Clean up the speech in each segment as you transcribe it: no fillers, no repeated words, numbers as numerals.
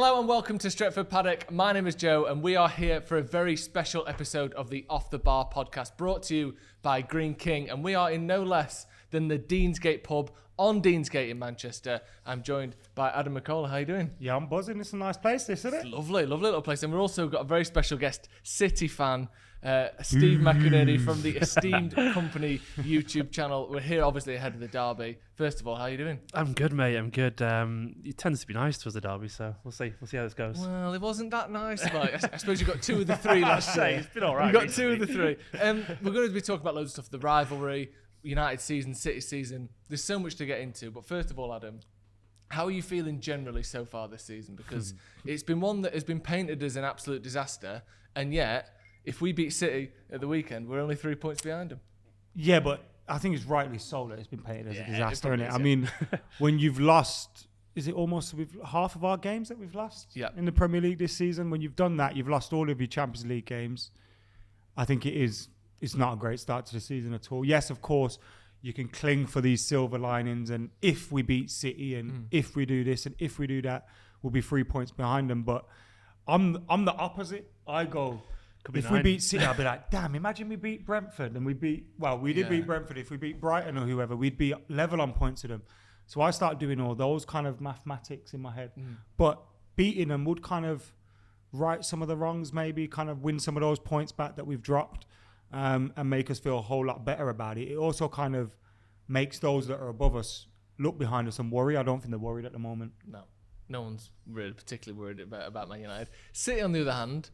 Hello and welcome to Stretford Paddock. My name is Joe and we are here for a very special episode of the Off the Bar podcast brought to you by Green King, and we are in no less than the Deansgate pub on Deansgate in Manchester. I'm joined by Adam McCullough. How are you doing? Yeah, I'm buzzing. It's a nice place, isn't it? It's lovely, lovely little place. And we've also got a very special guest, City fan, Steve McInerney from the Esteemed Company YouTube channel. We're here obviously ahead of the derby. First of all, how are you doing? I'm good, mate. I'm good. It tends to be nice to us, the derby, so we'll see. We'll see how this goes. Well, it wasn't that nice. Like, I suppose you got 2 of the 3 last year. It's been all right. You got 2 of the 3. We're going to be talking about loads of stuff. The rivalry, United season, City season. There's so much to get into. But first of all, Adam, how are you feeling generally so far this season? Because it's been one that has been painted as an absolute disaster, and yet, if we beat City at the weekend, we're only 3 points behind them. Yeah, but I think it's rightly so that it's been painted as a disaster, isn't it? I Yeah. mean, when you've lost, is it almost half of our games that we've lost in the Premier League this season? When you've done that, you've lost all of your Champions League games. I think it's not a great start to the season at all. Yes, of course, you can cling for these silver linings, and if we beat City, and if we do this, and if we do that, we'll be 3 points behind them. But I'm the opposite. I go, if we beat City, I'll be like, damn, imagine we beat Brentford, and we beat Brentford. If we beat Brighton or whoever, we'd be level on points to them. So I start doing all those kind of mathematics in my head. But beating them would kind of right some of the wrongs, maybe kind of win some of those points back that we've dropped, and make us feel a whole lot better about it. It also kind of makes those that are above us look behind us and worry. I don't think they're worried at the moment. No one's really particularly worried about Man United. City, on the other hand,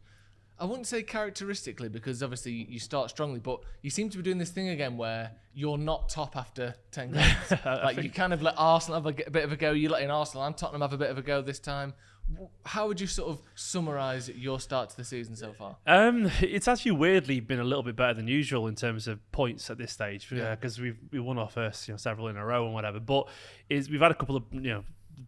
I wouldn't say characteristically, because obviously you start strongly, but you seem to be doing this thing again where you're not top after 10 games. Like you kind of let Arsenal have a bit of a go. You're letting Arsenal and Tottenham have a bit of a go this time. How would you sort of summarise your start to the season so far? It's actually weirdly been a little bit better than usual in terms of points at this stage, because we won our first several in a row and whatever. But we've had a couple of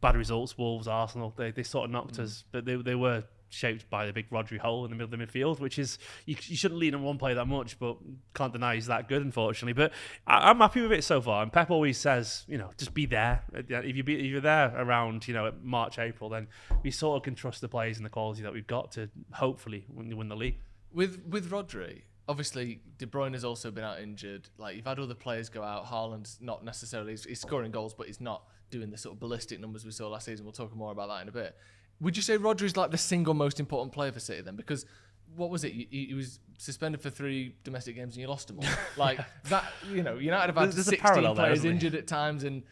bad results. Wolves, Arsenal, they sort of knocked us, but they were shaped by the big Rodri hole in the middle of the midfield, which is you shouldn't lean on one player that much, but can't deny he's that good, unfortunately. But I'm happy with it so far. And Pep always says, just be there. If you're there around March, April, then we sort of can trust the players and the quality that we've got to hopefully win the league. With Rodri, obviously De Bruyne has also been out injured. Like you've had other players go out. Haaland's not necessarily he's scoring goals, but he's not doing the sort of ballistic numbers we saw last season. We'll talk more about that in a bit. Would you say Rodri's like the single most important player for City then? Because what was it? He was suspended for 3 domestic games and you lost them all. Like that, United have had 16 players injured at times, and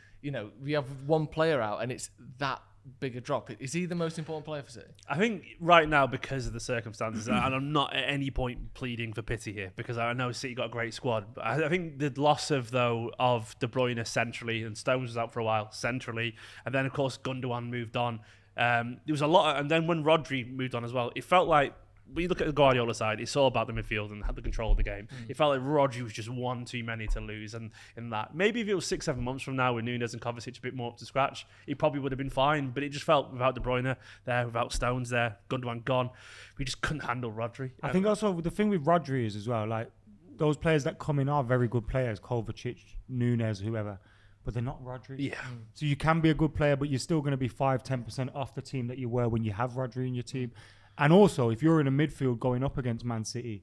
we have one player out, and it's that big a drop. Is he the most important player for City? I think right now, because of the circumstances, and I'm not at any point pleading for pity here, because I know City got a great squad, but I think the loss of De Bruyne centrally, and Stones was out for a while centrally, and then of course Gundogan moved on. There was a lot, and then when Rodri moved on as well, it felt like when you look at the Guardiola side, it's all about the midfield and had the control of the game. It felt like Rodri was just one too many to lose, and in that, maybe if it was 6-7 months from now with Núñez and Kovacic a bit more up to scratch, he probably would have been fine. But it just felt without De Bruyne there, without Stones there, Gundogan gone, we just couldn't handle Rodri. I think also the thing with Rodri is as well, like those players that come in are very good players, Kovacic, Núñez, whoever. But they're not Rodri. Yeah. So you can be a good player, but you're still going to be 5-10% off the team that you were when you have Rodri in your team. And also, if you're in a midfield going up against Man City,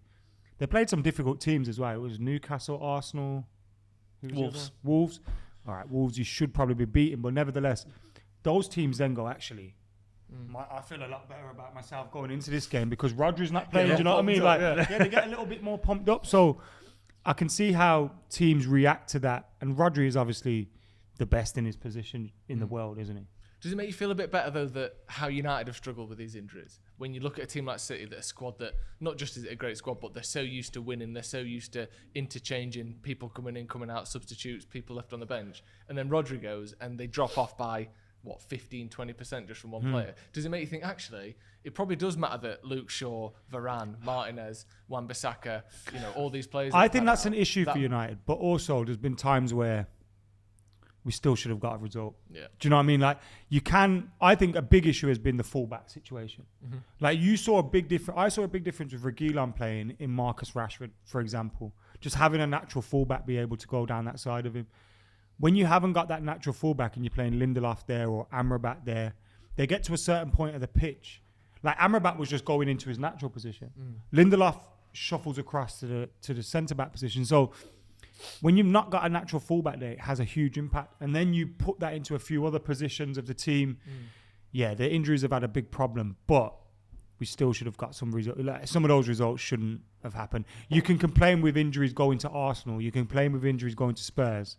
they played some difficult teams as well. It was Newcastle, Arsenal, Wolves. All right, Wolves you should probably be beating, but nevertheless, those teams then go, actually, I feel a lot better about myself going into this game because Rodri's not playing, do you know what I mean? They get a little bit more pumped up. So I can see how teams react to that. And Rodri is obviously the best in his position in the world, isn't he? Does it make you feel a bit better, though, that how United have struggled with these injuries? When you look at a team like City, that a squad that, not just is it a great squad, but they're so used to winning, they're so used to interchanging, people coming in, coming out, substitutes, people left on the bench. And then Rodri goes and they drop off by, 15-20% just from one player. Does it make you think, actually, it probably does matter that Luke Shaw, Varane, Martinez, Wan-Bissaka, all these players... I think that's an issue for United, but also there's been times where we still should have got a result. Yeah. Do you know what I mean? Like I think a big issue has been the fullback situation. Like you saw a big difference. I saw a big difference with Reguilon playing in Marcus Rashford, for example. Just having a natural fullback be able to go down that side of him. When you haven't got that natural fullback and you're playing Lindelof there or Amrabat there, they get to a certain point of the pitch. Like Amrabat was just going into his natural position. Lindelof shuffles across to the centre-back position. So when you've not got a natural fullback there, it has a huge impact. And then you put that into a few other positions of the team. Yeah, the injuries have had a big problem, but we still should have got some results. Like, some of those results shouldn't have happened. You can complain with injuries going to Arsenal. You can complain with injuries going to Spurs.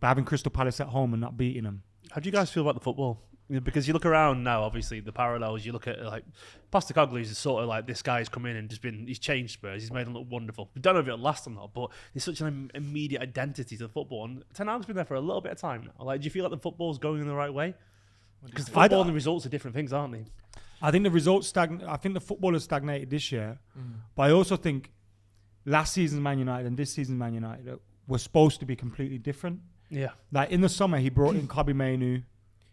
But having Crystal Palace at home and not beating them. How do you guys feel about the football? Because you look around now, obviously, the parallels, you look at, like, Postecoglou is sort of like, this guy's come in and he's changed Spurs, he's made them look wonderful. We don't know if it'll last or not, but there's such an immediate identity to the football. And Ten Hag's been there for a little bit of time now. Like, do you feel like the football's going in the right way? Because the football and the results are different things, aren't they? I think the results I think the football has stagnated this year, but I also think last season's Man United and this season's Man United were supposed to be completely different. Yeah. Like in the summer, he brought in Kobbie Mainoo.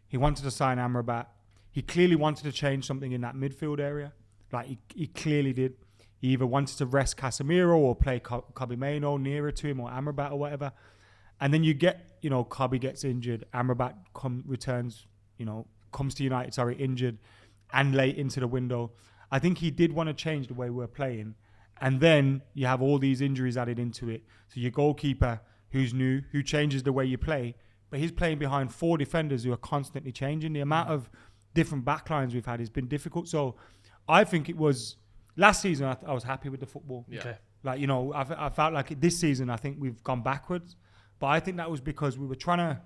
He wanted to sign Amrabat. He clearly wanted to change something in that midfield area. Like he clearly did. He either wanted to rest Casemiro or play Kobbie Mainoo nearer to him or Amrabat or whatever. And then you get, Kobbie gets injured. Amrabat comes to United, injured and late into the window. I think he did want to change the way we're playing. And then you have all these injuries added into it. So your goalkeeper, who's new, who changes the way you play, but he's playing behind 4 defenders who are constantly changing. The amount of different backlines we've had has been difficult. So I think it was last season. I was happy with the football. Yeah. Okay. Like I felt like this season I think we've gone backwards, but I think that was because we were trying to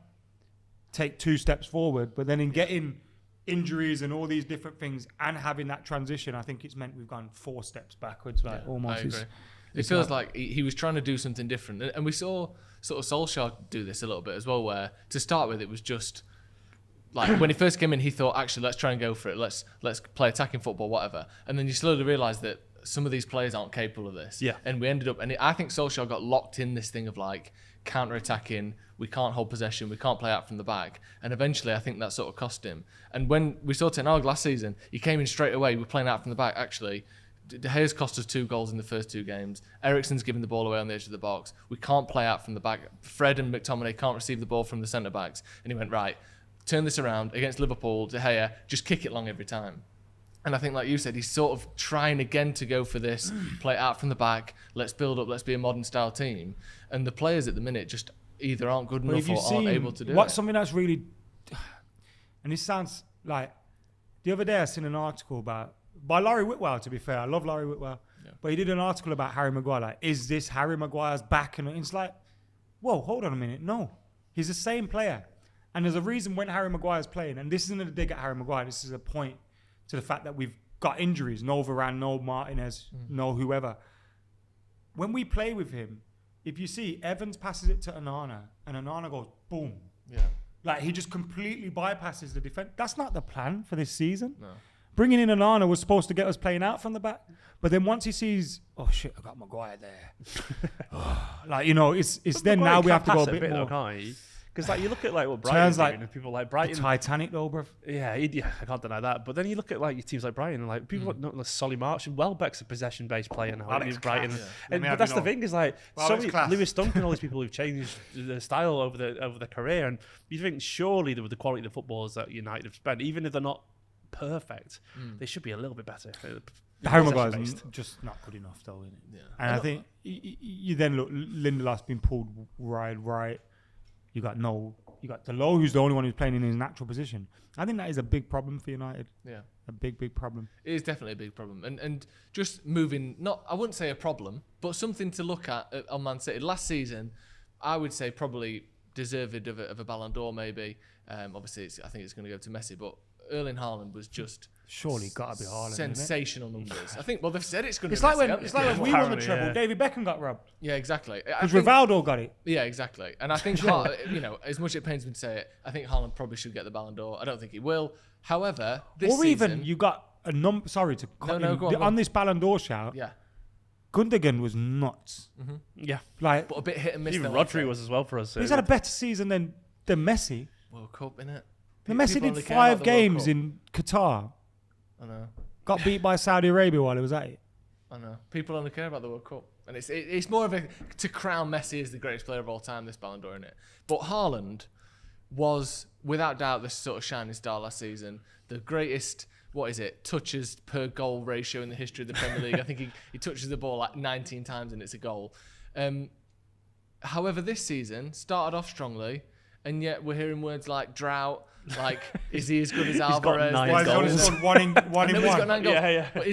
take 2 steps forward, but then in getting injuries and all these different things and having that transition, I think it's meant we've gone 4 steps backwards. Like almost. I agree. It feels like he was trying to do something different, and we saw sort of Solskjaer do this a little bit as well. Where to start with, it was just like when he first came in, he thought, actually, let's try and go for it. Let's play attacking football, whatever. And then you slowly realise that some of these players aren't capable of this. Yeah. And we ended up, I think Solskjaer got locked in this thing of like counter-attacking. We can't hold possession. We can't play out from the back. And eventually, I think that sort of cost him. And when we saw Ten Hag last season, he came in straight away. We're playing out from the back. Actually, De Gea's cost us 2 goals in the first 2 games. Eriksen's giving the ball away on the edge of the box. We can't play out from the back. Fred and McTominay can't receive the ball from the centre-backs. And he went, right, turn this around against Liverpool. De Gea, just kick it long every time. And I think, like you said, he's sort of trying again to go for this, play out from the back, let's build up, let's be a modern-style team. And the players at the minute just either aren't good enough or aren't able to do it. Something that's really... And this sounds like... The other day I seen an article by Larry Whitwell, to be fair. I love Larry Whitwell. Yeah. But he did an article about Harry Maguire. Like, is this Harry Maguire's back? And it's like, whoa, hold on a minute. No. He's the same player. And there's a reason when Harry Maguire's playing. And this isn't a dig at Harry Maguire. This is a point to the fact that we've got injuries. No Varane, no Martinez, no whoever. When we play with him, if you see, Evans passes it to Onana, and Onana goes, boom. Yeah. Like, he just completely bypasses the defense. That's not the plan for this season. No. Bringing in Onana was supposed to get us playing out from the back. But then once he sees, oh shit, I got Maguire there. It's then now we have to go a bit more. Because like you look at like what Brighton's doing, and people like Brighton, Titanic though, bruv. Yeah, I can't deny that. But then you look at like teams like Brighton, and like people like Solly March and Welbeck's a possession-based player now. Brighton, but that's the thing is like Lewis Dunk and all these people who've changed the style over the career, and you think surely with the quality of the footballers that United have spent, even if they're not perfect, they should be a little bit better. Harry Maguire's just not good enough though, isn't it? Yeah. And I think you then look, Lindelof's been pulled right. You got Delot, who's the only one who's playing in his natural position. I think that is a big problem for United. Yeah. A big problem. It is definitely a big problem. And just moving, I wouldn't say a problem, but something to look at on Man City. Last season, I would say probably deserved of a Ballon d'Or maybe. Obviously, I think it's going to go to Messi, but Erling Haaland was just surely got to be Haaland. Sensational numbers. I think. Well, they've said it's going to. It's like when we won the treble. Yeah. David Beckham got robbed. Yeah, exactly. Because Rivaldo got it. Yeah, exactly. And I think as much as it pains me to say it, I think Haaland probably should get the Ballon d'Or. I don't think he will. However, this season, even you got a number. Sorry to cut in. On this Ballon d'Or shout. Yeah. Gundogan was nuts. Mm-hmm. Yeah, but a bit hit and miss. Even Rodri was as well for us. He's had a better season than Messi. World Cup, innit? Messi did 5 games in Qatar. I know. Got beat by Saudi Arabia while he was at it. I know. People only care about the World Cup. And it's more of to crown Messi as the greatest player of all time, this Ballon d'Or, innit? But Haaland was without doubt the sort of shining star last season. The greatest, touches per goal ratio in the history of the Premier League. I think he touches the ball like 19 times and it's a goal. However, this season started off strongly, and yet we're hearing words like drought. Like, is he as good as Alvarez? He's got 9 goals. He's got one in one. He's got 9 goals. Yeah. But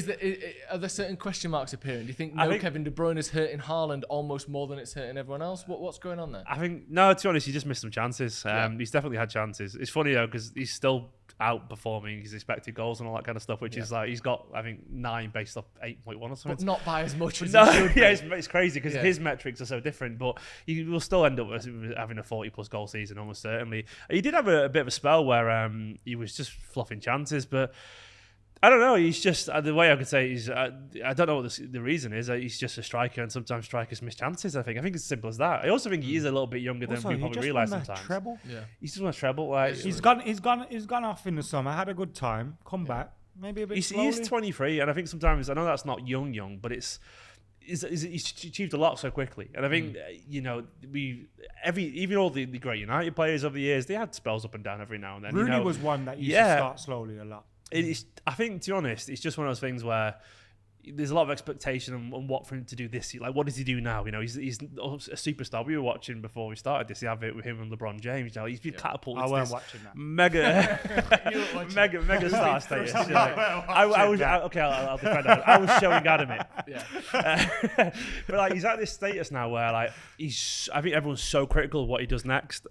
are there certain question marks appearing? Do you think Kevin De Bruyne is hurting Haaland almost more than it's hurting everyone else? What's going on there? I think, no, to be honest, he just missed some chances. He's definitely had chances. It's funny though, because he's still outperforming his expected goals and all that kind of stuff, which is like, he's got, I think, 9 based off 8.1 or something. But not by as much as no, he should be. It's crazy because his metrics are so different, but he will still end up having a 40-plus goal season, almost certainly. He did have a bit of a spell where he was just fluffing chances, but I don't know. He's just the way I could say is I don't know what the reason is. He's just a striker, and sometimes strikers miss chances. I think it's as simple as that. I also think he is a little bit younger than we probably realise sometimes. Treble? Yeah, he's just won a treble. Like, he's gone off in the summer. Had a good time. Come back. Maybe a bit. He is 23, and I think sometimes I know that's not young, but he's achieved a lot so quickly. And I think even all the great United players over the years, they had spells up and down every now and then. Rooney was one that used to start slowly a lot. I think, to be honest, it's just one of those things where there's a lot of expectation on what for him to do this year. Like, what does he do now? He's a superstar. We were watching before we started this. The advert with him and LeBron James. He's been catapulted. I weren't watching that. mega star status. I'll defend that. I was showing Adam it. Yeah. But like, he's at this status now where like I think everyone's so critical of what he does next.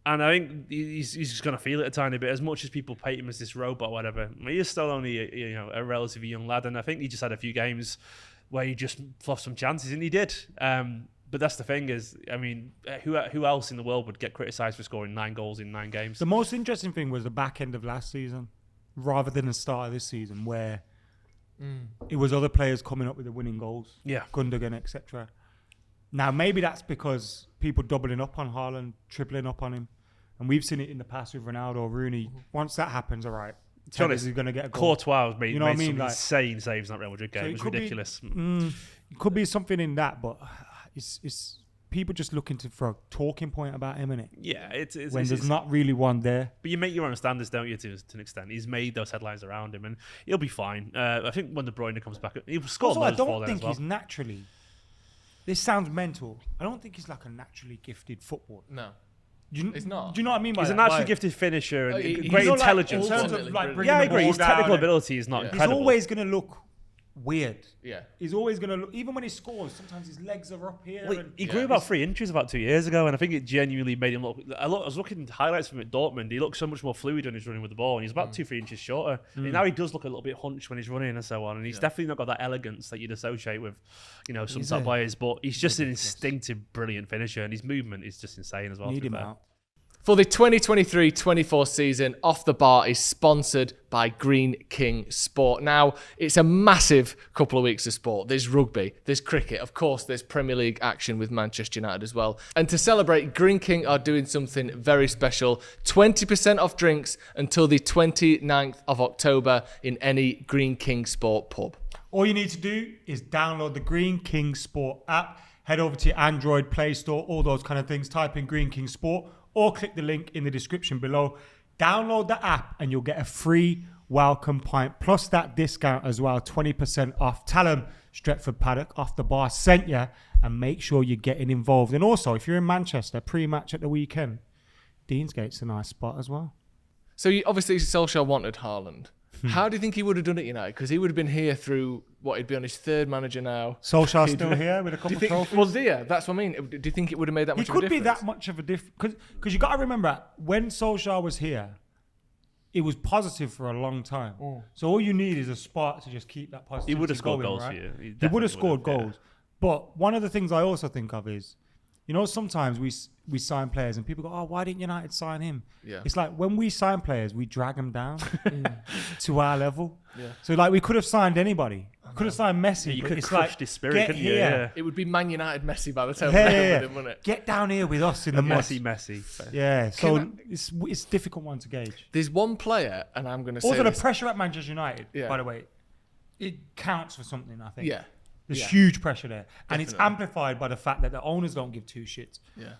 And I think he's just going to feel it a tiny bit. As much as people paint him as this robot or whatever, he is still only a relatively young lad. And I think he just had a few games where he just fluffed some chances, and he did. But that's the thing is, I mean, who else in the world would get criticised for scoring 9 goals in 9 games? The most interesting thing was the back end of last season, rather than the start of this season, where it was other players coming up with the winning goals. Yeah, Gundogan, etc. Now, maybe that's because people doubling up on Haaland, tripling up on him. And we've seen it in the past with Ronaldo, Rooney. Once that happens, all right, Tevez is going to get a goal. Courtois made some insane saves in that Real Madrid game. So it was ridiculous. It could be something in that, but it's people just looking for a talking point about him, innit? Yeah, when there's not really one there. But you make your own standards, don't you, to an extent. He's made those headlines around him, and he'll be fine. I think when De Bruyne comes back, he'll score also, loads I don't for think as well. he's naturally... This sounds mental. I don't think he's like a naturally gifted footballer. No. He's not. Do you know what I mean by that? He's a naturally gifted finisher and great intelligence. Like, in terms of, like, yeah, I agree. His technical ability is not incredible. He's always going to look weird. Yeah. He's always going to look... Even when he scores, sometimes his legs are up here. Well, he grew about 3 inches about 2 years ago, and I think it genuinely made him look... I was looking at highlights from him at Dortmund. He looks so much more fluid when he's running with the ball, and he's about 2-3 inches shorter. And now he does look a little bit hunched when he's running and so on, and he's definitely not got that elegance that you'd associate with, some top players, but he's just an instinctive, brilliant finisher, and his movement is just insane as well. Need him out. For the 2023-24 season, Off the Bar is sponsored by Green King Sport. Now, it's a massive couple of weeks of sport. There's rugby, there's cricket, of course, there's Premier League action with Manchester United as well. And to celebrate, Green King are doing something very special. 20% off drinks until the 29th of October in any Green King Sport pub. All you need to do is download the Green King Sport app, head over to your Android Play Store, all those kind of things, type in Green King Sport, or click the link in the description below. Download the app and you'll get a free welcome pint, plus that discount as well, 20% off. Tell them Stretford Paddock Off the Bar sent you, and make sure you're getting involved. And also, if you're in Manchester, pre-match at the weekend, Deansgate's a nice spot as well. So obviously Solskjaer wanted Haaland. How do you think he would have done it, United? Because he would have been here through he'd be on his 3rd manager now. Solskjaer's still here with a couple of trophies. Well, that's what I mean. Do you think it would have made that much of a difference? It could be that much of a difference. Because you got to remember, when Solskjaer was here, it was positive for a long time. So all you need is a spark to just keep that positivity going. He would have scored goals right? for you. He would have scored goals. But one of the things I also think of is, sometimes we sign players and people go, oh, why didn't United sign him? Yeah. It's like when we sign players, we drag them down to our level. Yeah. So like we could have signed anybody. Could have signed Messi. You but could it's crush like, his spirit, get couldn't you? here. Yeah. It would be Man United Messi by the time Yeah, we're yeah, with him, wouldn't it? Get down here with us in the mud. Messi. Yeah, so it's a difficult one to gauge. There's one player, and I'm going to say Also, the this. pressure at Manchester United, by the way, it counts for something, I think. Yeah. There's huge pressure there. And it's amplified by the fact that the owners don't give two shits. Yeah.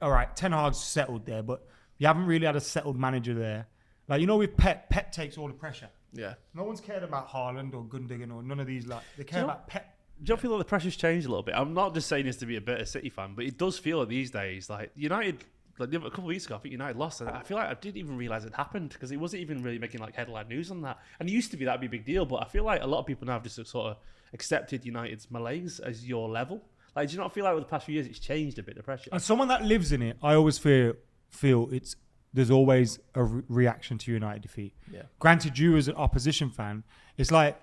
all right, Ten Hag's settled there, but you haven't really had a settled manager there. Like, with Pep takes all the pressure. Yeah. No one's cared about Haaland or Gundogan or none of these. Like, they care about Pep. Do you feel like the pressure's changed a little bit? I'm not just saying this to be a bitter City fan, but it does feel like these days, like United, like a couple of weeks ago, I think United lost, and I feel like I didn't even realise it happened because it wasn't even really making like headline news on that. And it used to be that'd be a big deal, but I feel like a lot of people now have just sort of accepted United's malaise as your level. Like, do you not feel like over the past few years it's changed a bit, the pressure? As someone that lives in it, I always feel there's always a reaction to United defeat. Yeah. Granted, you as an opposition fan, it's like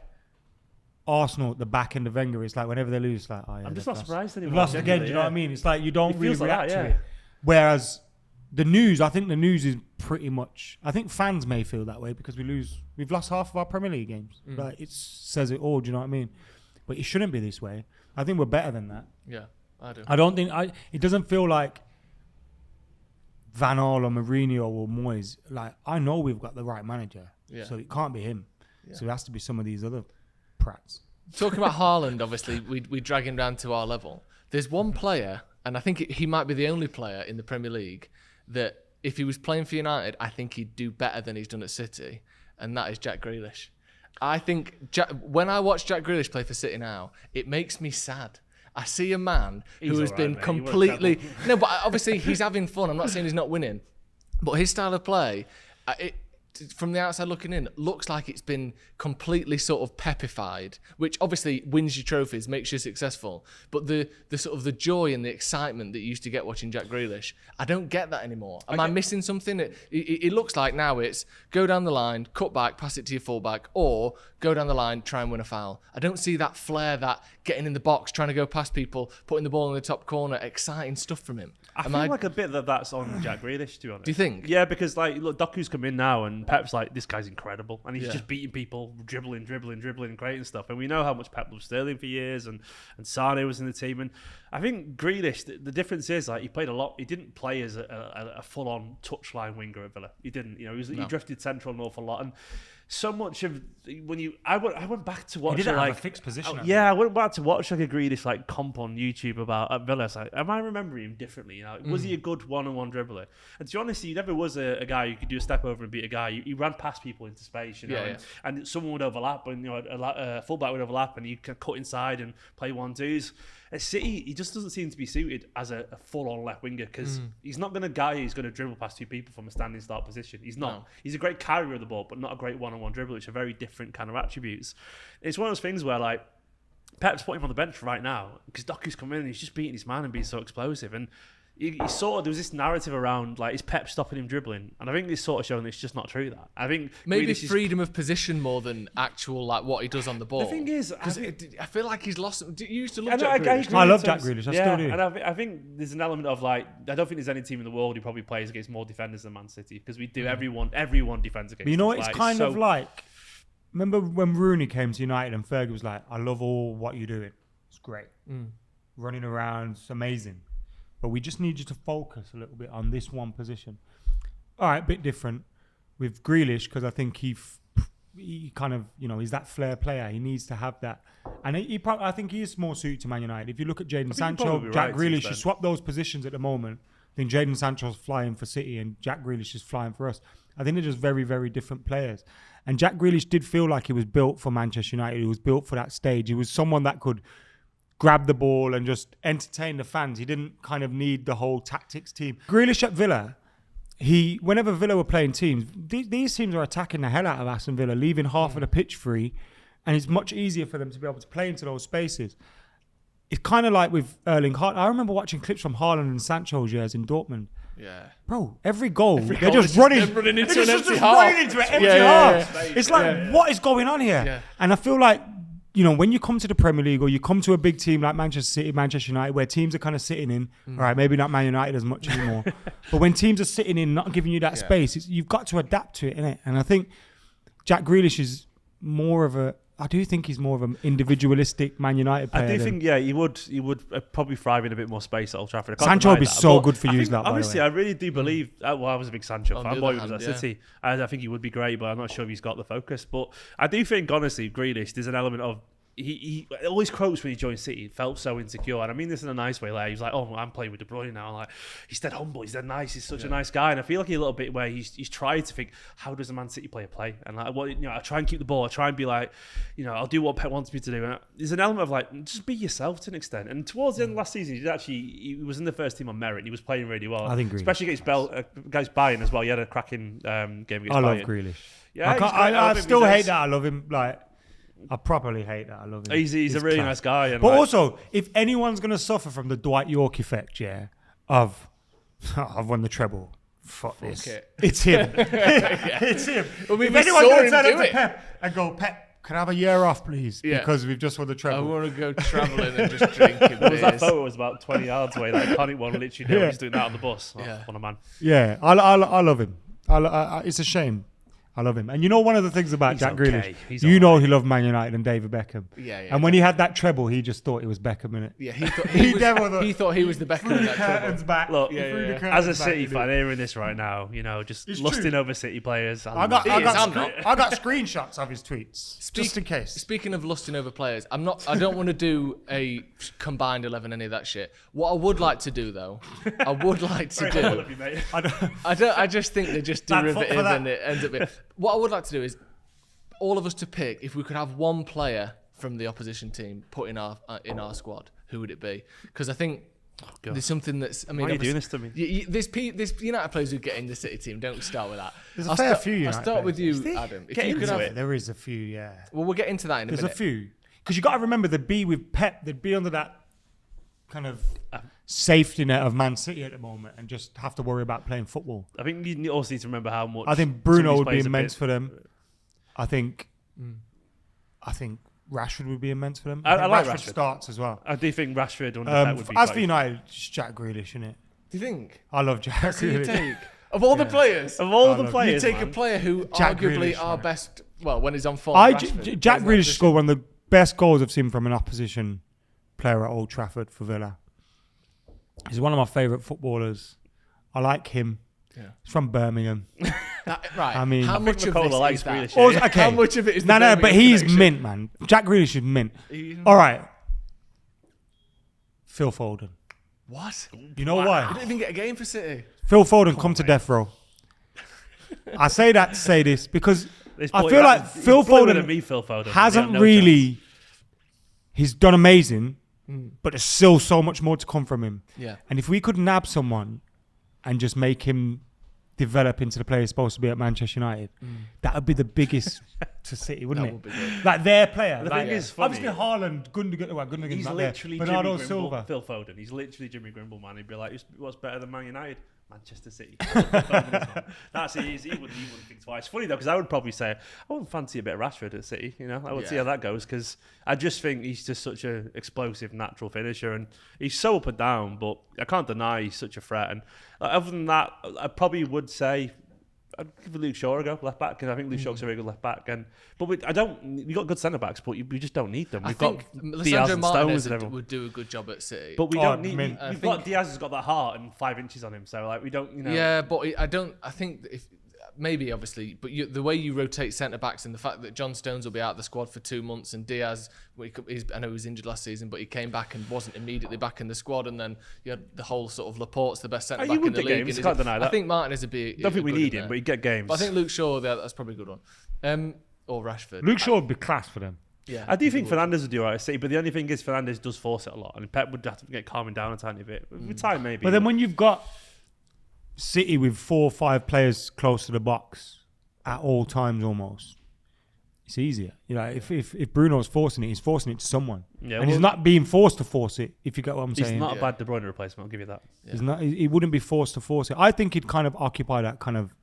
Arsenal at the back end of Wenger. It's like whenever they lose, it's like, oh yeah, I'm just not surprised anymore. They've lost again. Do you know what I mean? It's like you don't really react to it. Whereas the news, I think the news is pretty much. I think fans may feel that way because we've lost half of our Premier League games. Like, it says it all. Do you know what I mean? But it shouldn't be this way. I think we're better than that. Yeah, I do. I don't think it doesn't feel like Van Gaal or Mourinho or Moyes. Like, I know we've got the right manager, so it can't be him. Yeah. So it has to be some of these other prats. Talking about Haaland, obviously, we drag him down to our level. There's one player, and I think he might be the only player in the Premier League that if he was playing for United, I think he'd do better than he's done at City, and that is Jack Grealish. I think when I watch Jack Grealish play for City now, it makes me sad. I see a man who has been completely... No, but obviously he's having fun. I'm not saying he's not winning. But his style of play, from the outside looking in, looks like it's been completely sort of pepified, which obviously wins you trophies, makes you successful. But the sort of the joy and the excitement that you used to get watching Jack Grealish, I don't get that anymore. Am I missing something? It looks like now it's go down the line, cut back, pass it to your fullback, or go down the line, try and win a foul. I don't see that flair, that getting in the box, trying to go past people, putting the ball in the top corner, exciting stuff from him. I feel like a bit that's on Jack Grealish, to be honest. Do you think? Yeah, because like, look, Doku's come in now and Pep's like, this guy's incredible. And he's just beating people, dribbling, and creating stuff. And we know how much Pep loved Sterling for years, and Sane was in the team. And I think Grealish, the difference is, like, he played a lot. He didn't play as a full-on touchline winger at Villa. He didn't. He drifted central an awful lot. And so much of I went back to watch. He didn't have a fixed position. I went back to watch like a Grealish like comp on YouTube about at Villa. Like, am I remembering him differently? Was he a good one-on-one dribbler? And to be honest, he never was a guy who could do a step over and beat a guy. He ran past people into space, and someone would overlap, and a fullback would overlap, and he could cut inside and play 1-2s. At City, he just doesn't seem to be suited as a full-on left winger because he's not going to dribble past two people from a standing start position. He's not. No. He's a great carrier of the ball, but not a great one-on-one dribbler, which are very different kind of attributes. It's one of those things where, like, Pep's putting him on the bench right now because Doku's come in and he's just beating his man and being so explosive. And he sort of, there was this narrative around, like, is Pep stopping him dribbling? And I think this sort of showing it's just not true. That I think maybe freedom of position more than actual, like, what he does on the ball. The thing is, I feel like he's lost. You used to love Jack Grealish. I love Jack Grealish. I still do. And I think there's an element of, like, I don't think there's any team in the world who probably plays against more defenders than Man City because we do. Everyone defends against. But you know us. what? It's kind of like, remember when Rooney came to United and Fergie was like, "I love all what you're doing. It's great, running around. It's amazing." But we just need you to focus a little bit on this one position. All right, bit different with Grealish because I think he kind of, he's that flair player. He needs to have that. And I think he is more suited to Man United. If you look at Jadon Sancho, Jack Grealish, you swap those positions at the moment. I think Jadon Sancho's flying for City and Jack Grealish is flying for us. I think they're just very, very different players. And Jack Grealish did feel like he was built for Manchester United. He was built for that stage. He was someone that could grab the ball and just entertain the fans. He didn't kind of need the whole tactics team. Grealish at Villa, whenever Villa were playing teams, these teams are attacking the hell out of Aston Villa, leaving half of the pitch free, and it's much easier for them to be able to play into those spaces. It's kind of like with Erling Haaland. I remember watching clips from Haaland and Sancho's years in Dortmund. Yeah. Bro, every goal, they're just running into an empty half. It's like, what is going on here? Yeah. And I feel like, when you come to the Premier League or you come to a big team like Manchester City, Manchester United, where teams are kind of sitting in, all right, maybe not Man United as much anymore, but when teams are sitting in, not giving you that space, you've got to adapt to it, innit? And I think Jack Grealish is I do think he's more of an individualistic Man United player. I do think, he would probably thrive in a bit more space at Old Trafford. Sancho would be so good for you, that. Honestly, I really do believe. I was a big Sancho fan. Boy, was at City. I think he would be great, but I'm not sure if he's got the focus. But I do think, honestly, Grealish, there's an element of he all his quotes when he joined City felt so insecure, and I mean this in a nice way. Like he was like, "Oh, I'm playing with De Bruyne now." Like he's dead humble, he's dead nice, he's such a nice guy, and I feel like a little bit where he's tried to think, how does a Man City player play? And like, well, I try and keep the ball, I try and be like, I'll do what Pep wants me to do. And there's an element of like, just be yourself to an extent. And towards the end of last season, he was in the first team on merit, and he was playing really well. I think especially against Bayern as well. He had a cracking game against Bayern. I love Grealish. Yeah, I still hate that. I love him. Like, I properly hate that. I love him. He's a really nice guy. And but also, if anyone's going to suffer from the Dwight York effect, of I've won the treble. Fuck this. It's him. It's him. Well, if anyone's going to turn up to Pep and go, Pep, can I have a year off, please? Yeah. Because we've just won the treble. I want to go travelling and just drinking beers. That photo was about 20 yards away. That iconic one, literally. He's doing that on the bus. Oh, what a man. Yeah, I love him. It's a shame. I love him. And one of the things about Jack Grealish, he loved Man United and David Beckham. Yeah. And when he had that treble, he just thought it was Beckham, innit? Yeah, he thought he was the Beckham in that treble. Back. Look, as a City fan hearing this right now, just lusting over City players. I got screenshots of his tweets, just in case. Speaking of lusting over players, I don't want to do a combined 11, any of that shit. What I would like to do, though, I just think they're just derivative and it ends up being... What I would like to do is all of us to pick, if we could have one player from the opposition team put in our squad, who would it be? Because I think there's something that's... I mean, why are you doing this to me? This United players who get in the City team, don't start with that. There's a fair few United I'll start with you, Adam. There is a few, yeah. Well, we'll get into that in a minute. There's a few. Because you got to remember, they'd be with Pep, they'd be under that kind of safety net of Man City at the moment and just have to worry about playing football. I think you also need to remember how much... I think Bruno would be immense for them. I think Rashford would be immense for them. I like Rashford. Starts as well. I do think Rashford under Pep would be... As for United, just Jack Grealish, innit? Do you think? I love Jack Grealish. Of all the players? Of all the players, you take a player who Jack arguably Grealish, are man. best... Well, when he's on form, Jack Grealish scored one of the best goals I've seen from an opposition player at Old Trafford for Villa. He's one of my favourite footballers. I like him. Yeah. He's from Birmingham. Right. I mean, how much of this likes is that? Grealish. Okay. How much of it is No, but he's mint, man. Jack Grealish is mint. All right. Phil Foden. What? You know why? He didn't even get a game for City. Phil Foden, come to death row. I say that to say this because I feel like Phil Foden hasn't really... He's done amazing, but there's still so much more to come from him. Yeah. And if we could nab someone and just make him develop into the player he's supposed to be at Manchester United, that would be the biggest to City, wouldn't it? Would be good. Like their player. The thing is funny. Obviously Haaland, Gundogan's He's not literally there. Bernardo Jimmy Silva. Grimble, Phil Foden. He's literally Jimmy Grimble, man. He'd be like, what's better than Man United? Manchester City. That's easy. He wouldn't think twice. Funny though, because I would probably say I wouldn't fancy a bit of Rashford at City. I would see how that goes because I just think he's just such an explosive, natural finisher, and he's so up and down. But I can't deny he's such a threat. And other than that, I probably would say I'd give Luke Shaw a go, left back, because I think Luke Shaw's a very good left back. We got good centre backs, but we just don't need them. We've got Diaz and Stones and everyone. Would do a good job at City, but we don't need. We've got Diaz has got that heart and 5 inches on him, so we don't. Yeah, but I don't. I think if maybe obviously, but the way you rotate centre backs and the fact that John Stones will be out of the squad for 2 months and Diaz, I know he was injured last season, but he came back and wasn't immediately back in the squad, and then you had the whole sort of Laporte's the best centre back in the league. Games, can't deny that. I think Martinez would be. Don't think we need him, but he'd get games. But I think Luke Shaw, that's probably a good one. Or Rashford. Luke Shaw would be class for them. Yeah, I do think Fernandes would do right at City, but the only thing is Fernandes does force it a lot, and Pep would have to get calming down a tiny bit. With time, maybe. But then when you've got City with 4 or 5 players close to the box at all times, almost, it's easier. If Bruno's forcing it, he's forcing it to someone, and he's not being forced to force it. If you get what I'm saying, he's not a bad De Bruyne replacement. I'll give you that. Yeah. He wouldn't be forced to force it. I think he'd kind of occupy that kind of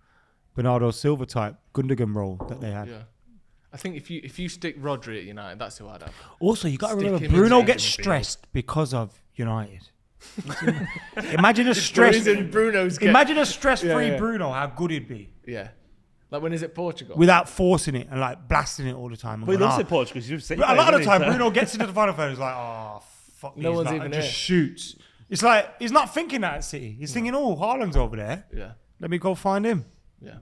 Bernardo Silva type Gundogan role that they had. Yeah. I think if you stick Rodri at United, that's who I'd have. Also, you got to remember, Bruno gets stressed because of United. Imagine a stress-free Bruno, how good he'd be. Yeah. Like when he's at Portugal? Without forcing it and like blasting it all the time. But he loves it Portugal because you've seen a lot of the time, Bruno gets into the final third and he's like, oh, fuck me. No one's even and here. Just shoots. It's like, he's not thinking that at City. He's thinking, oh, Haaland's over there. Yeah. Let me go find him. Yeah.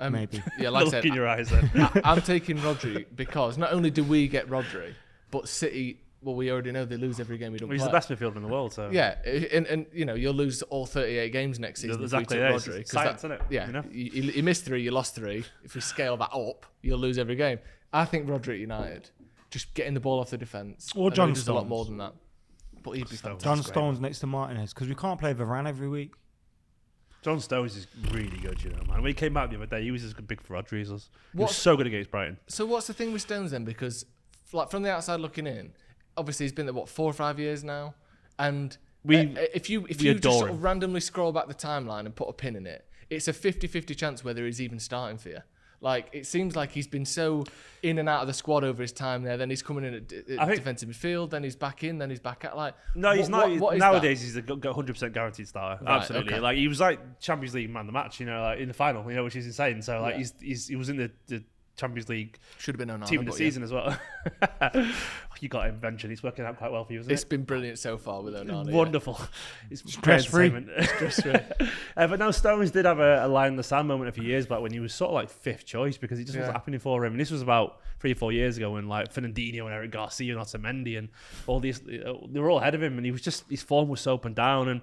Maybe. Yeah, like I look said, in your eyes then. I'm taking Rodri because not only do we get Rodri, But City, well, we already know they lose every game we don't play. He's the best midfielder in the world, so yeah, and you'll lose all 38 games next season. Exactly, if yeah, Rodri, it's science, isn't it? Yeah, you missed 3, you lost 3. If we scale that up, you'll lose every game. I think Rodri at United, just getting the ball off the defence, or John does Stones. a lot more than that. But he'd be fantastic. John Stones next to Martinez because we can't play Varane every week. John Stones is really good, man. When he came out the other day, he was as big for Rodri as us. He was so good against Brighton. So what's the thing with Stones then? Because like from the outside looking in, obviously he's been there 4 or 5 years now, and if you just sort of randomly scroll back the timeline and put a pin in it, it's a 50-50 chance whether he's even starting for you. Like, it seems like he's been so in and out of the squad over his time there. Then he's coming in at defensive midfield. Then he's back in. Then he's back out. Like, no, he's not. Nowadays, he's a 100% guaranteed starter. Right, absolutely. okay. Like, he was like Champions League man of the match, like in the final, which is insane. So like, he was in the Champions League should have been on team of the season as well. You got him eventually. It's working out quite well for you, isn't it? It's been brilliant so far with Onana. Wonderful. It's stress-free. But no, Stones did have a line in the sand moment a few years back when he was sort of like 5th choice because it just wasn't happening for him. And this was about 3 or 4 years ago when like Fernandinho and Eric Garcia and Otamendi and all these, they were all ahead of him, and he was just, his form was so up and down. And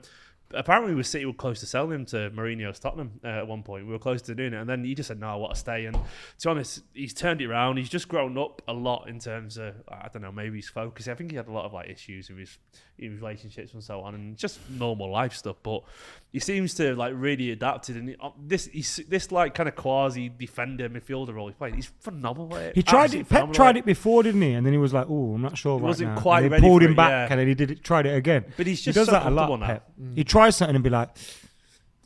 apparently City were close to selling him to Mourinho's Tottenham at one point. We were close to doing it, and then he just said, no, I want to stay. And to be honest, he's turned it around. He's just grown up a lot in terms of, I don't know, maybe his focus. I think he had a lot of like issues with his relationships and so on, and just normal life stuff. But he seems to like really adapted, and this like kind of quasi defender midfielder role he's playing, he's phenomenal at it. He tried it. Pep tried it before, didn't he? And then he was like, "Oh, I'm not sure." Wasn't now. quite and ready pulled for him it, back, and then he tried it again. But he does so that a lot. now. Pep. He tries something and be like,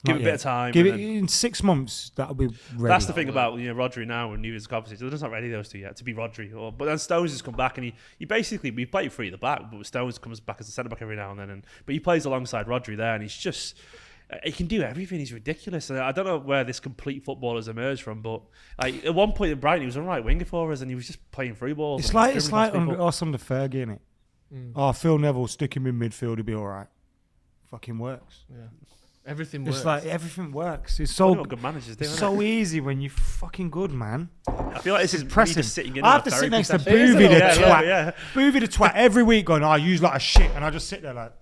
give it a bit of time. Give it in 6 months. That'll be ready. That's the thing about Rodri now and Neves conversation. They're just not ready, those two yet, to be Rodri. But then Stones has come back, and he basically, we play 3 at the back, but Stones comes back as a centre back every now and then. But he plays alongside Rodri there, and he's just, he can do everything. He's ridiculous. And I don't know where this complete football has emerged from, but like at one point in Brighton, he was a right winger for us, and he was just playing through balls. It's like us under Fergie, innit? Oh, Phil Neville, stick him in midfield, he'll be all right. Fucking works. Yeah. Everything works. It's like everything works. It's so good managers do, so easy when you're fucking good, man. I feel like this is pressing. Sitting in I have to sit next to Boovy the twat. Yeah. Boovy the twat every week going, I use like a shit, and I just sit there like.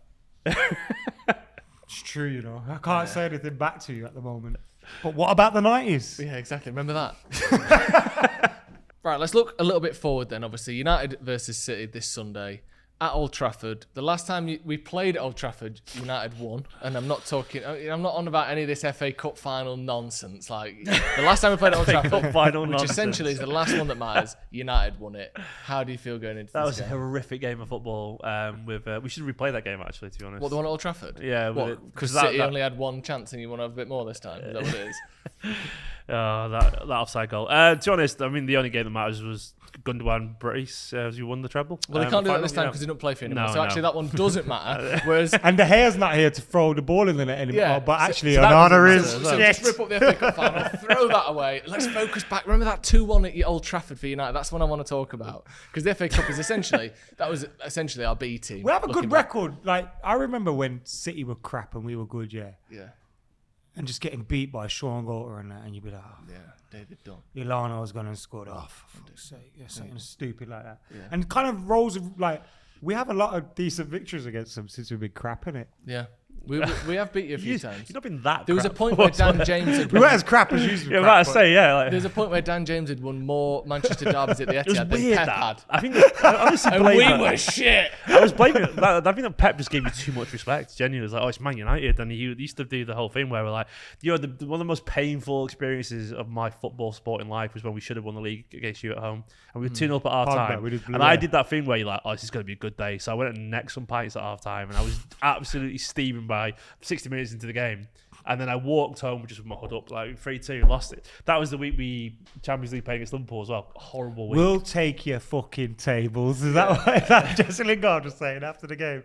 It's true, I can't say anything back to you at the moment. But what about the 90s? Yeah, exactly. Remember that. Right, let's look a little bit forward then. Obviously, United versus City this Sunday at Old Trafford. The last time we played at Old Trafford, United won, and I'm not on about any of this FA Cup final nonsense. Like the last time we played at Old Trafford, which essentially is the last one that matters, United won it. How do you feel going into that? This was a horrific game of football. We should replay that game actually, to be honest. What, the one at Old Trafford? Yeah, because City only had one chance and you want to have a bit more this time. Is that what it is? Oh, that offside goal. To be honest, I mean, the only game that matters was Gundogan Brice as you won the treble. Well, they can't do that this time because they don't play for you anymore. Actually, that one doesn't matter. Whereas and De Gea's not here to throw the ball in the net anymore. Yeah, but actually, so Onana is. So just rip up the FA Cup final, throw that away. Let's focus back. Remember that 2-1 at Old Trafford for United? That's what I want to talk about because the FA Cup is essentially our B team. We have a good record. Like I remember when City were crap and we were good. Yeah. And just getting beat by Sean Golter and that, and you'd be like, oh, yeah, David Dunn. Ilana was going to score. Oh, for fuck's sake. Yeah, something stupid like that. Yeah. And kind of rolls of, like, we have a lot of decent victories against them since we've been crap in it. Yeah. We have beat you a few times. You've not been that There was a point where Dan James had we weren't as crap as usual. Yeah, about to say, yeah. Like, there was a point where Dan James had won more Manchester derbies at the Etihad it was than weird, Pep that. had. I think I honestly we were shit. I was blaming it. I think that Pep just gave you too much respect. Genuinely, it was like, oh, it's Man United, and he used to do the whole thing where we're like, one of the most painful experiences of my football sporting life was when we should have won the league against you at home, and we were 2-0 at half time. And I did that thing where you're like, oh, this is going to be a good day. So I went and necked some pints at half time, and I was absolutely steaming by 60 minutes into the game. And then I walked home just with my hood up, like 3-2, lost it. That was the week we Champions League playing against Liverpool as well. Horrible week. We'll take your fucking tables. Is that what Jesse Lingard was saying after the game?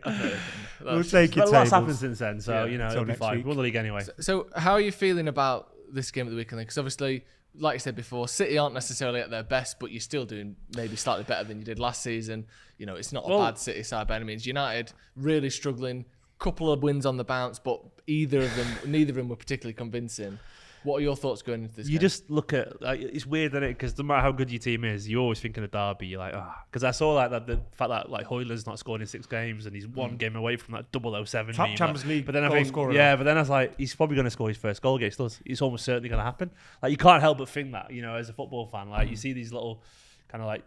We'll take your tables. Lots happened since then, so it'll be fine. Week. We won the league anyway. So how are you feeling about this game at the weekend? Because obviously, like I said before, City aren't necessarily at their best, but you're still doing maybe slightly better than you did last season. It's not a bad City side by any means. United really struggling. Couple of wins on the bounce, but neither of them were particularly convincing. What are your thoughts going into this You game? just look at it's weird, isn't it? Because no matter how good your team is, you always think in a derby. You're like, because I saw that the fact that like Haaland's not scored in 6 games and he's one game away from that 007 Top meme, Champions League But then I goal think, scorer. but then I was like, he's probably going to score his first goal against us. It's almost certainly going to happen. Like you can't help but think that, as a football fan, like you see these little kind of like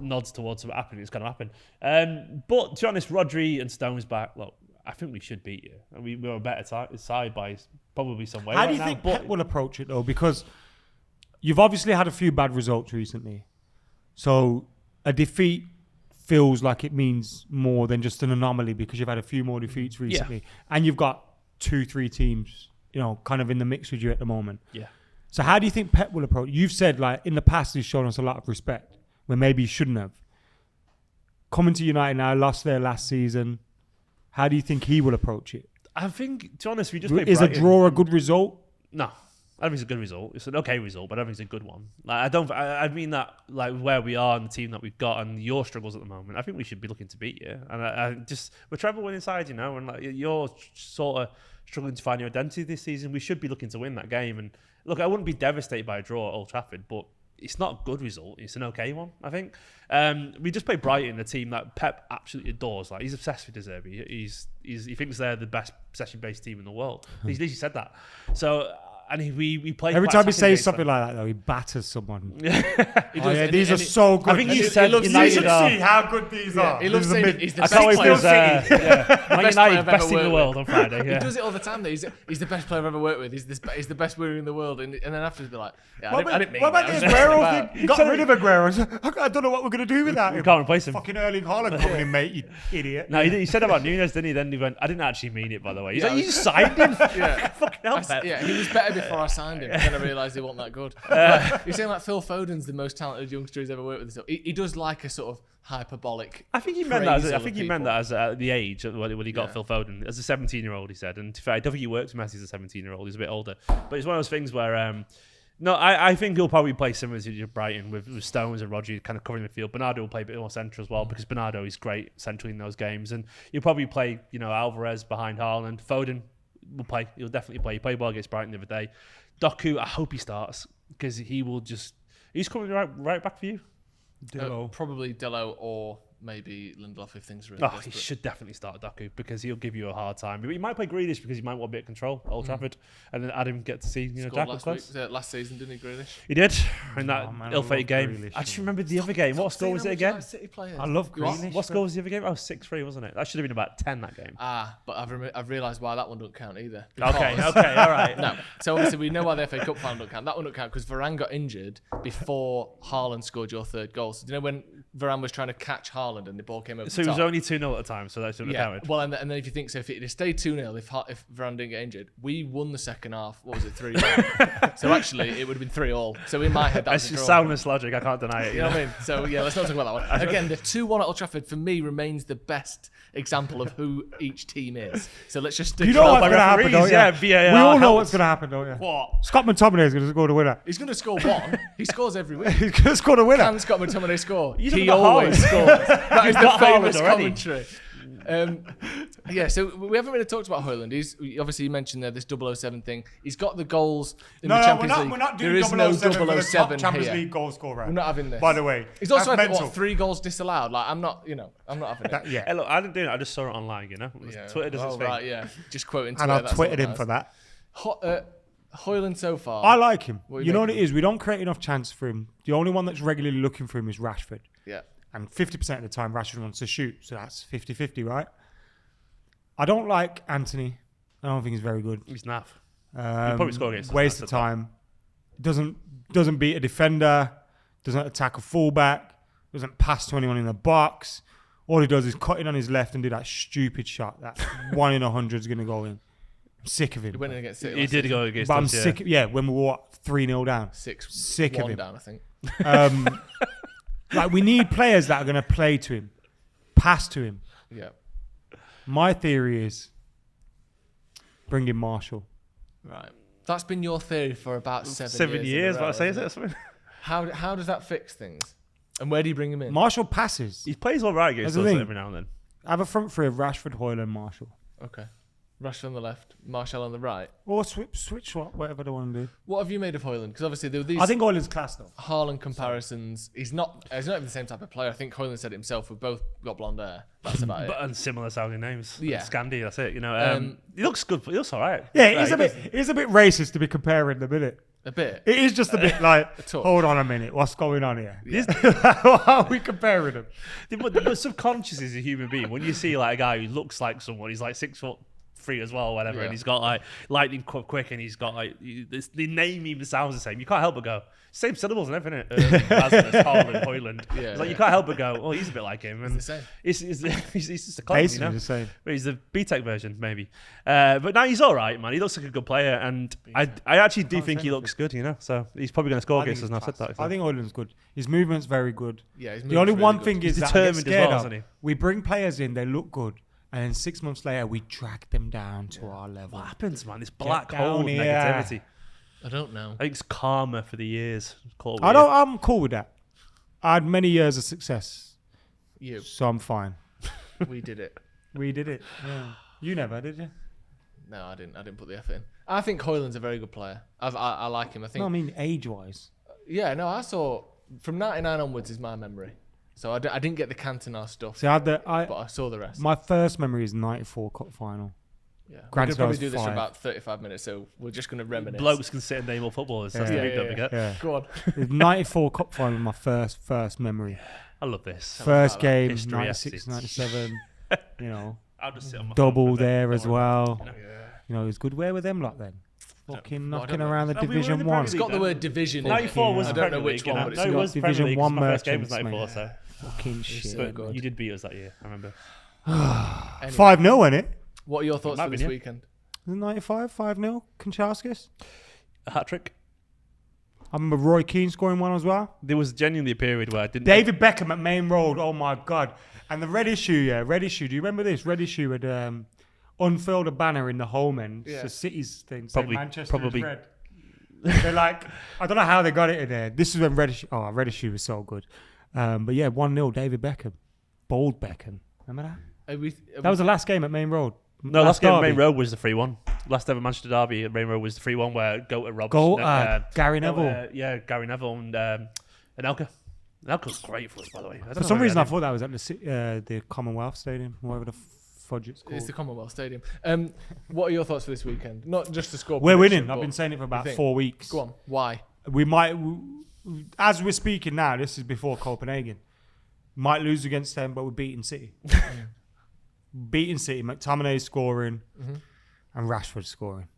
nods towards what happening. It's going to happen. But to be honest, Rodri and Stones back. Look, I think we should beat you. And we're a better side by probably some way. How do you think Pep will approach it though? Because you've obviously had a few bad results recently, so a defeat feels like it means more than just an anomaly because you've had a few more defeats recently, and you've got 2-3 teams, kind of in the mix with you at the moment. Yeah. So how do you think Pep will approach? You've said like in the past he's shown us a lot of respect when maybe he shouldn't have. Coming to United now, lost there last season. How do you think he will approach it? I think, to be honest, we just played Is Brighton. a draw a good result? No, I don't think it's a good result. It's an okay result, but I don't think it's a good one. Like I mean that like where we are and the team that we've got and your struggles at the moment. I think we should be looking to beat you. And we're travelling inside, and like you're sort of struggling to find your identity this season. We should be looking to win that game. And look, I wouldn't be devastated by a draw at Old Trafford, but it's not a good result. It's an okay one, I think. We just played Brighton, a team that Pep absolutely adores. Like he's obsessed with De Zerbi. He thinks they're the best possession-based team in the world. He's literally said that. So. And we played every time he says something like that, though, he batters someone. These are so good. I think he said you United should see how good these are. He loves saying he's the I best can't wait player. for his Man United best team in the world on Friday. He Yeah. does it all the time. Though. He's the best player I've ever worked with. He's the best winger in the world. And then after he'll be like, I didn't mean what about that. the Aguero thing? You got rid of Aguero. I don't know what we're going to do with that. We can't replace him. Fucking Erling Haaland coming in, mate, you idiot. No, he said about Nunes, didn't he? Then he went, I didn't actually mean it, by the way. He's like, you just signed him? Fucking hell, Pep. Yeah, he was better before I signed him. Then I realised he wasn't that good. You're saying like Phil Foden's the most talented youngster he's ever worked with. He does like a sort of hyperbolic. I think he meant that. praise I of think he people. meant that as the age when he got Phil Foden as a 17-year-old. He said, and to be fair, I don't think he worked with Messi as a 17-year-old. He's a bit older, but it's one of those things where. No, I think he'll probably play similar to Brighton with Stones and Rodri kind of covering the field. Bernardo will play a bit more central as well because Bernardo is great centrally in those games, and you'll probably play Alvarez behind Haaland. Foden will play. He'll definitely play. He played well against Brighton the other day. Doku, I hope he starts because he will just. He's coming right back for you. Probably Dello or maybe Lindelof if things are really He desperate. should definitely start Doku because he'll give you a hard time. But he might play Grealish because he might want a bit of control at Old Trafford, and then Adam get to see Scored Jack up close. last season, didn't he, Grealish? He did in that man, I ill-fated love game. Grealish, I just remembered the other game. What score was it again? City players. I love What? Grealish. What score was the other game? Oh, 6-3, wasn't it? That should have been about 10, that game. But I've realised why that one don't count either. Okay, Because- all right. No, so obviously we know why the FA Cup final don't count. That one don't count because Varane got injured before Haaland scored your third goal. So do you know when Varane was trying to catch Haaland and the ball came over So the it was top? only 2-0 at the time, so that shouldn't have counted. Well, and then if you think so, if it had stayed 2-0, if Varane didn't get injured, we won the second half. What was it, 3-1? So actually, it would have been 3-all. So in my head, That's that's just soundless logic. I can't deny it. You know what I mean? So yeah, let's not talk about that one. Again, the 2-1 at Old Trafford for me remains the best example of who each team is. So let's just stick You know to what's that. going to happen, don't you? yeah, VAR We all know helps. what's going to happen, don't you? What? Scott McTominay is going to score the winner. He's going to score one. He scores every week. He's going to score the winner. Can Scott McTominay score? You He talking about always Haaland? scores. That is the got Haaland famous already. commentary. So we haven't really talked about Haaland. Obviously you mentioned there this 007 thing. He's got the goals in the Champions League. we're not doing there is no 007 for the top 007 Champions here. League goal scorer. We're not having this. By the way, He's also that's had mental. 3 goals disallowed. Like I'm not having it. Yeah. Hey, look, I didn't do it. I just saw it online, Yeah. Twitter does its thing. Right, yeah. Just quoting Twitter. And I that's tweeted all him that for that. Haaland so far. I like him. What do You you know make what it is? We don't create enough chance for him. The only one that's regularly looking for him is Rashford. Yeah. And 50% of the time, Rashford wants to shoot. So that's 50-50, right? I don't like Anthony. I don't think he's very good. He's naff. He'll probably score against us Waste after of time. Doesn't beat a defender. Doesn't attack a fullback. Doesn't pass to anyone in the box. All he does is cut in on his left and do that stupid shot. That 1 in 100 is going to go in. I'm sick of him. He went in against City. He did go against But I'm us, sick. When we were 3-0 down. 6. Sick of 1 him. down, I think. Like we need players that are going to play to him, pass to him. Yeah. My theory is bring in Marshall. Right. That's been your theory for about 7 7 years, in a row, what I say, is isn't it? Something? How does that fix things? And where do you bring him in? Marshall passes. He plays all right against That's the us thing. every now and then. Have a front three of Rashford, Hoyle, and Marshall. Okay. Rashford on the left, Martial on the right. Or switch whatever they want to do. What have you made of Haaland? Because obviously there were these. I think Haaland's class though. Haaland comparisons. He's not even the same type of player. I think Haaland said it himself. We've both got blonde hair. That's about it. And similar sounding names. Yeah. Scandi, that's it. He looks good. He looks all right. Yeah, it's a bit racist to be comparing them, isn't it? A bit. It is just a bit like, hold on a minute, what's going on here? Yeah. How are we comparing them? But subconscious as a human being, when you see like a guy who looks like someone, he's like 6'3" as well, or whatever, and he's got like lightning quick, and he's got like the name even sounds the same. You can't help but go same syllables and everything. Rasmus, Haaland. Yeah, it's like you can't help but go, oh, he's a bit like him. And it's the same. He's just a clone, Basically the same. But he's the B-Tech version, maybe. But now he's all right, man. He looks like a good player, and I actually do think he looks good. So he's probably going to score against us. Now said that. I think Haaland's good. His movement's very good. Yeah, the only one thing is that determined as well, isn't he? We bring players in, they look good. And then 6 months later, we drag them down to our level. What happens, man? This black hole of negativity. I don't know. I think it's karma for the years. I'm cool with that. I had many years of success. So I'm fine. We did it. We did it. Yeah. You never, did you? No, I didn't put the effort in. I think Haaland's a very good player. I like him. I think. No, I mean age-wise. Yeah, no, I saw from 99 onwards is my memory. So I didn't get the Cantona stuff. See, but I saw the rest. My first memory is 94 cup final. Yeah, we could probably do this for 5. about 35 minutes, so we're just going to reminisce. Blokes can sit and name all footballers. That's the big don't forget. Yeah. Go on. 94 cup final, my first memory. I love this. First game, History 96, 97. You know, I'll just sit on my double phone there as well. Yeah. You know, it was good. Where were them lot then? Fucking knocking know. around the No, we were in Division the 1. Premier It's got the word division. 94 was I the don't know Premier which League, one, but No, it's it got was Division Premier League. 1 My first game was merchants, 94, so Fucking shit. so but good. you did beat us that year. I remember. Anyway, 5-0, wasn't it? what are your thoughts Might for be, this yeah. weekend? 95, 5-0, Konchauskis. A hat trick. I remember Roy Keane scoring one as well. There was genuinely a period where I didn't. David Beckham at Main Road, oh my God. And the red issue, do you remember this? Red issue had unfurled a banner in the home end. Yeah. It's a City's thing, saying Probably- Manchester probably- is red. They're like, I don't know how they got it in there. This is when red issue was so good. But yeah, 1-0, David Beckham. Bold Beckham. Remember that? That was the last game at Main Road. No, last game at derby. Main Road was the 3-1. Last ever Manchester derby at Main Road was the 3-1 where Goater Robs. Gary Neville. Gary Neville and Anelka. Anelka was great for us, by the way. For some reason, I thought that was at the Commonwealth Stadium, whatever the fudge it's called. It's the Commonwealth Stadium. What are your thoughts for this weekend? Not just the score. We're prediction, winning. I've but been saying it for about think? 4 weeks. Go on. Why? We might, as we're speaking now, this is before Copenhagen. Might lose against them, but we're beating City. Beating City. McTominay scoring and Rashford scoring.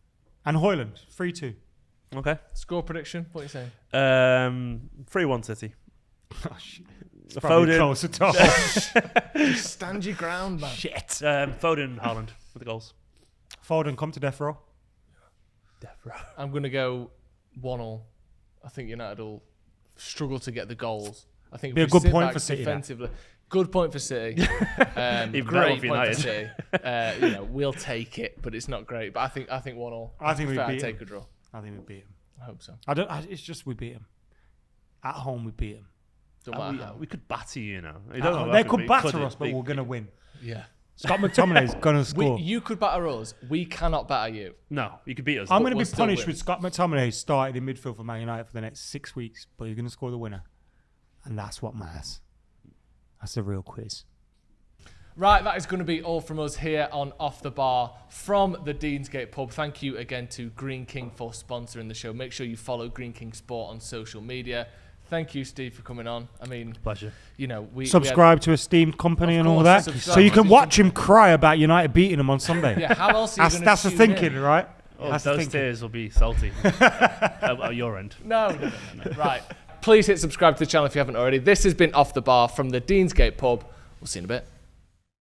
And Haaland, 3-2. Okay. Score prediction? What are you saying? 3-1 City. Oh, shit. It's probably Foden. closer to home. Just stand your ground, man. Shit. Foden and Haaland with the goals. Foden, come to death row. I'm going to go 1-1. I think United will struggle to get the goals. I think Be if a we good sit point back for City, that. defensively. Good point for City. Even great for point United. for City. We'll take it, but it's not great. But I think 1-1. I think we Fair, beat take him. a draw. I think we beat him. I hope so. It's just we beat him. At home, we beat him. Don't matter how. We could batter you, They could batter us, but we're going to win. Yeah. Scott McTominay's going to score. You could batter us. We cannot batter you. No, you could beat us. I'm going to we'll be still punished win. with Scott McTominay starting in midfield for Man United for the next 6 weeks, but he's going to score the winner. And that's what matters. That's the real quiz. Right, that is going to be all from us here on Off the Bar from the Deansgate pub. Thank you again to Green King for sponsoring the show. Make sure you follow Green King Sport on social media. Thank you, Steve, for coming on. I mean, Pleasure. We Subscribe to Esteemed Company Of and all course, that. subscribe So you to can Esteemed watch him cry about United beating him on Sunday. Yeah, how else are you going to That's the thinking, right? Oh, That's the those thinking. tears will be salty at your end. No. Right. Please hit subscribe to the channel if you haven't already. This has been Off the Bar from the Deansgate pub. We'll see you in a bit.